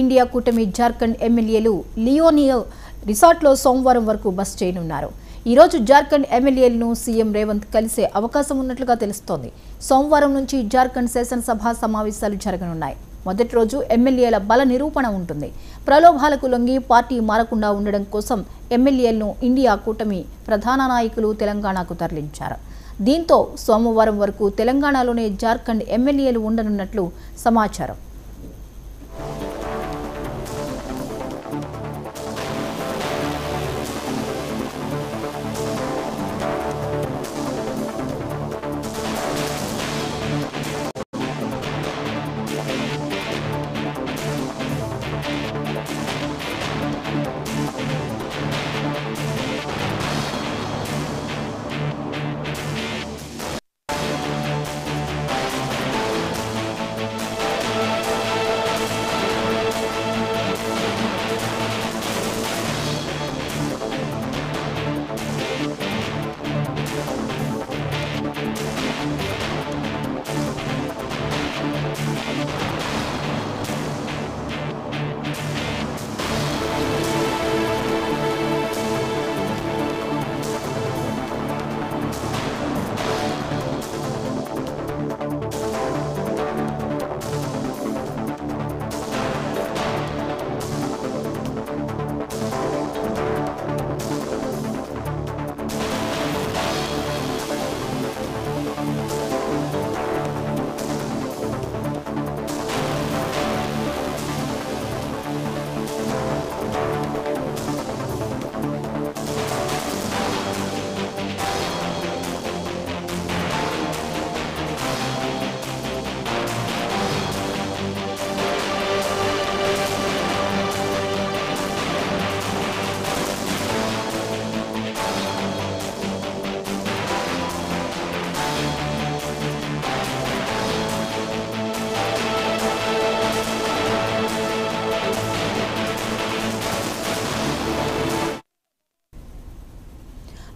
India కూటమి జార్ఖండ్ ఎమ్మెల్యేలు లియోనియల్ రిసార్ట్లో సోమవారం వరకు బస చేయనున్నారు. ఈ రోజు జార్ఖండ్ ఎమ్మెల్యేలను సీఎం రేవంత్ కలిసే అవకాశం ఉన్నట్లుగా తెలుస్తోంది. సోమవారం నుంచి జార్ఖండ్ శాసనసభ సమావేశాలు జరగనున్నాయి. మొదటి రోజు ఎమ్మెల్యేల బల నిరూపణ ఉంటుంది. ప్రలోభాలకు లొంగి పార్టీ మారకుండా ఉండడం కోసం ఎమ్మెల్యేలను ఇండియా కూటమి ప్రధాన నాయకులు తెలంగాణకు తరలించారు. దీంతో సోమవారం వరకు తెలంగాణలోనే జార్ఖండ్ ఎమ్మెల్యేలు ఉండనున్నట్లు సమాచారం.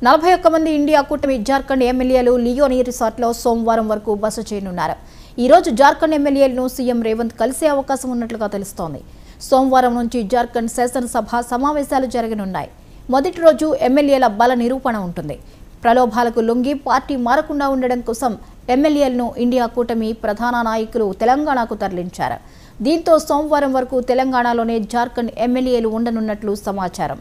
నలభై మంది ఇండియా కూటమి జార్ఖండ్ ఎమ్మెల్యేలు లియోని రిసార్ట్లో సోమవారం వరకు బస చేయనున్నారు. ఈ రోజు జార్ఖండ్ ఎమ్మెల్యేలను సీఎం రేవంత్ కలిసే అవకాశం ఉన్నట్లుగా తెలుస్తోంది. సోమవారం నుంచి జార్ఖండ్ శాసనసభ సమావేశాలు జరగనున్నాయి. మొదటి రోజు ఎమ్మెల్యేల బల నిరూపణ ఉంటుంది. ప్రలోభాలకు లొంగి పార్టీ మారకుండా ఉండడం కోసం ఎమ్మెల్యేలను ఇండియా కూటమి ప్రధాన నాయకులు తెలంగాణకు తరలించారు. దీంతో సోమవారం వరకు తెలంగాణలోనే జార్ఖండ్ ఎమ్మెల్యేలు ఉండనున్నట్లు సమాచారం.